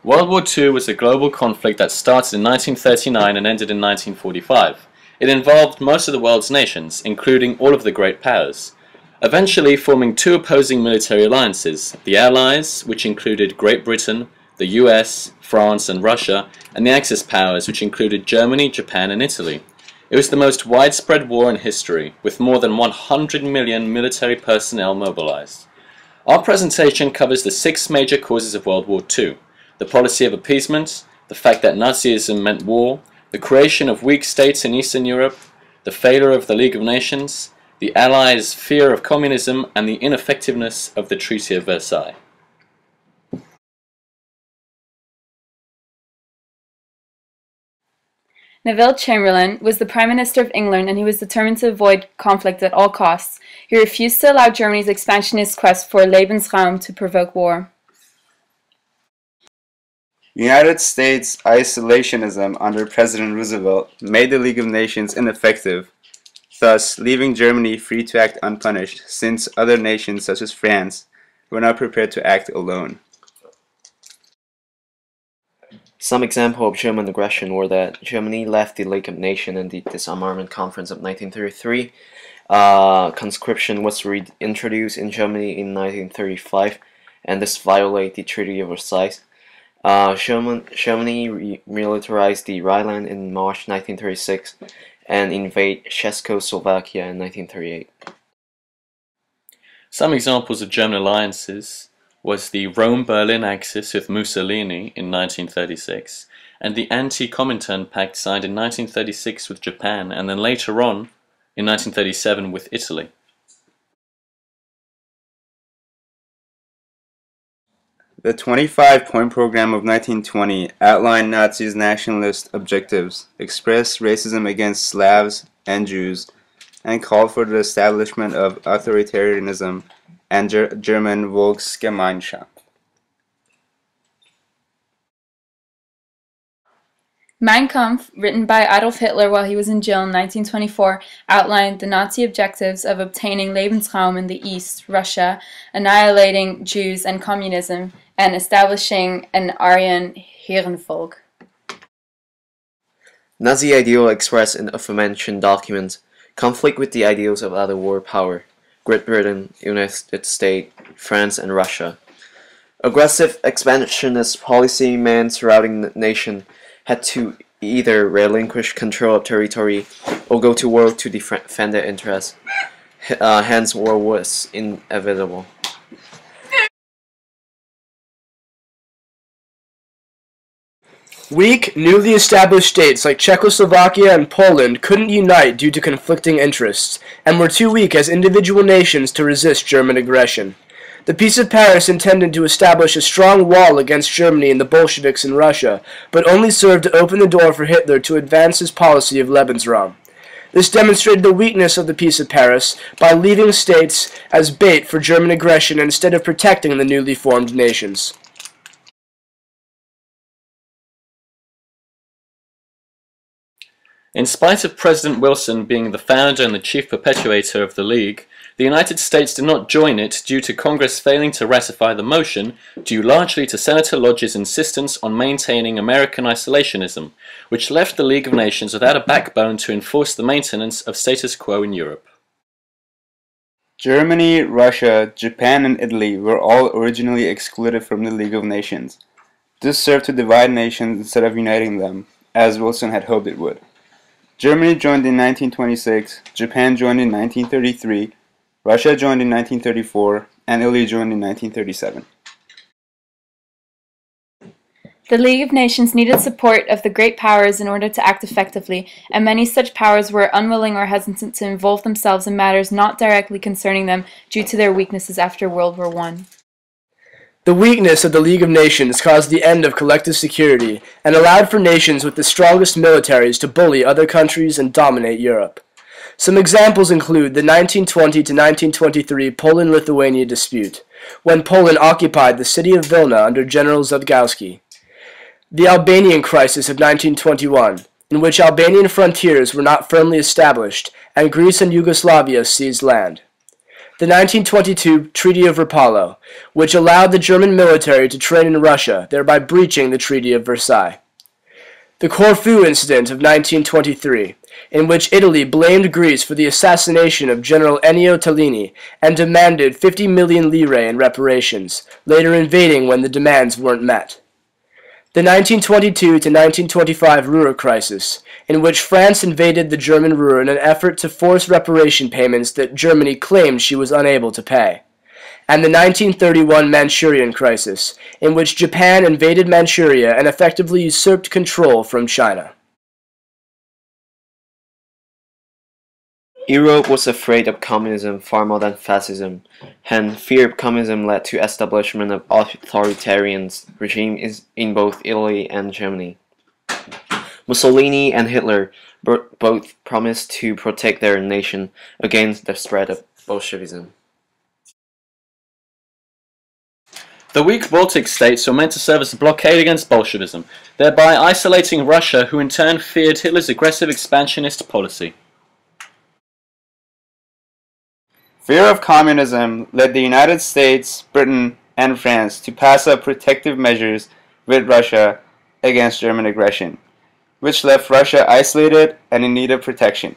World War II was a global conflict that started in 1939 and ended in 1945. It involved most of the world's nations, including all of the great powers, eventually forming two opposing military alliances, the Allies, which included Great Britain, the US, France and Russia, and the Axis powers, which included Germany, Japan and Italy. It was the most widespread war in history, with more than 100 million military personnel mobilized. Our presentation covers the 6 major causes of World War II: the policy of appeasement, the fact that Nazism meant war, the creation of weak states in Eastern Europe, the failure of the League of Nations, the Allies' fear of communism, and the ineffectiveness of the Treaty of Versailles. Neville Chamberlain was the Prime Minister of England, and he was determined to avoid conflict at all costs. He refused to allow Germany's expansionist quest for Lebensraum to provoke war. United States isolationism under President Roosevelt made the League of Nations ineffective, thus leaving Germany free to act unpunished, since other nations such as France were not prepared to act alone. Some examples of German aggression were that Germany left the League of Nations and the Disarmament Conference of 1933. Conscription was reintroduced in Germany in 1935, and this violated the Treaty of Versailles. Germany militarized the Rhineland in March 1936 and invaded Czechoslovakia in 1938. Some examples of German alliances was the Rome-Berlin Axis with Mussolini in 1936, and the Anti-Comintern Pact signed in 1936 with Japan, and then later on, in 1937, with Italy. The 25-point program of 1920 outlined Nazis' nationalist objectives, expressed racism against Slavs and Jews, and called for the establishment of authoritarianism and German Volksgemeinschaft. Mein Kampf, written by Adolf Hitler while he was in jail in 1924, outlined the Nazi objectives of obtaining Lebensraum in the East, Russia, annihilating Jews and communism, and establishing an Aryan Herrenvolk. Nazi ideal expressed in aforementioned documents conflict with the ideals of other world power: Great Britain, United States, France, and Russia. Aggressive expansionist policy meant surrounding the nation had to either relinquish control of territory or go to war to defend their interests. Hence, war was inevitable. Weak, newly established states like Czechoslovakia and Poland couldn't unite due to conflicting interests, and were too weak as individual nations to resist German aggression. The Peace of Paris intended to establish a strong wall against Germany and the Bolsheviks in Russia, but only served to open the door for Hitler to advance his policy of Lebensraum. This demonstrated the weakness of the Peace of Paris by leaving states as bait for German aggression instead of protecting the newly formed nations. In spite of President Wilson being the founder and the chief perpetuator of the League, the United States did not join it due to Congress failing to ratify the motion, due largely to Senator Lodge's insistence on maintaining American isolationism, which left the League of Nations without a backbone to enforce the maintenance of status quo in Europe. Germany, Russia, Japan, and Italy were all originally excluded from the League of Nations. This served to divide nations instead of uniting them, as Wilson had hoped it would. Germany joined in 1926, Japan joined in 1933, Russia joined in 1934, and Italy joined in 1937. The League of Nations needed support of the great powers in order to act effectively, and many such powers were unwilling or hesitant to involve themselves in matters not directly concerning them due to their weaknesses after World War I. The weakness of the League of Nations caused the end of collective security and allowed for nations with the strongest militaries to bully other countries and dominate Europe. Some examples include the 1920 to 1923 Poland-Lithuania dispute, when Poland occupied the city of Vilna under General Zadgowski; the Albanian crisis of 1921, in which Albanian frontiers were not firmly established and Greece and Yugoslavia seized land; the 1922 Treaty of Rapallo, which allowed the German military to train in Russia, thereby breaching the Treaty of Versailles. The Corfu Incident of 1923, in which Italy blamed Greece for the assassination of General Ennio Tellini and demanded 50 million lire in reparations, later invading when the demands weren't met. The 1922 to 1925 Ruhr crisis, in which France invaded the German Ruhr in an effort to force reparation payments that Germany claimed she was unable to pay. And the 1931 Manchurian crisis, in which Japan invaded Manchuria and effectively usurped control from China. Europe was afraid of communism far more than fascism, hence fear of communism led to establishment of authoritarian regimes in both Italy and Germany. Mussolini and Hitler both promised to protect their nation against the spread of Bolshevism. The weak Baltic states were meant to serve as a blockade against Bolshevism, thereby isolating Russia, who in turn feared Hitler's aggressive expansionist policy. Fear of communism led the United States, Britain, and France to pass up protective measures with Russia against German aggression, which left Russia isolated and in need of protection.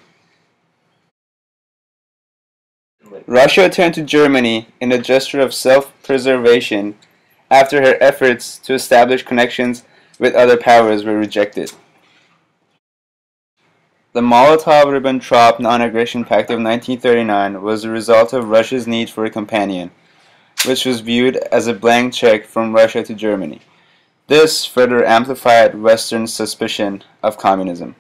Russia turned to Germany in a gesture of self-preservation after her efforts to establish connections with other powers were rejected. The Molotov-Ribbentrop Non-Aggression Pact of 1939 was the result of Russia's need for a companion, which was viewed as a blank check from Russia to Germany. This further amplified Western suspicion of communism.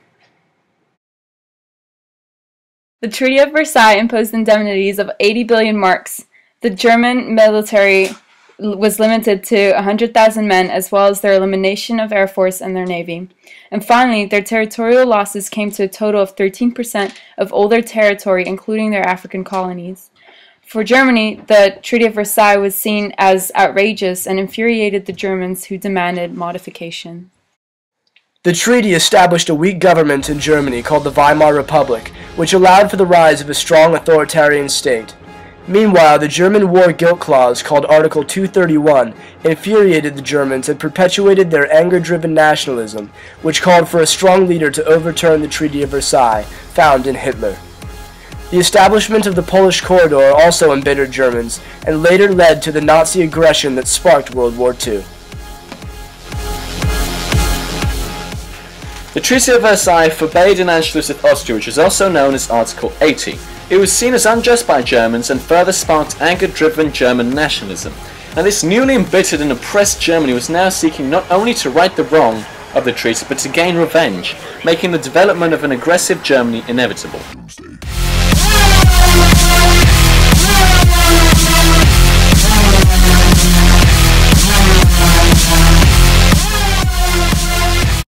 The Treaty of Versailles imposed indemnities of 80 billion marks. The German military was limited to 100,000 men, as well as their elimination of Air Force and their Navy. And finally, their territorial losses came to a total of 13% of all their territory, including their African colonies. For Germany, the Treaty of Versailles was seen as outrageous and infuriated the Germans, who demanded modification. The treaty established a weak government in Germany called the Weimar Republic, which allowed for the rise of a strong authoritarian state. Meanwhile, the German War Guilt Clause, called Article 231, infuriated the Germans and perpetuated their anger-driven nationalism, which called for a strong leader to overturn the Treaty of Versailles, found in Hitler. The establishment of the Polish Corridor also embittered Germans, and later led to the Nazi aggression that sparked World War II. The Treaty of Versailles forbade an Anschluss with Austria, which is also known as Article 80. It was seen as unjust by Germans and further sparked anger-driven German nationalism. And this newly embittered and oppressed Germany was now seeking not only to right the wrong of the treaty, but to gain revenge, making the development of an aggressive Germany inevitable.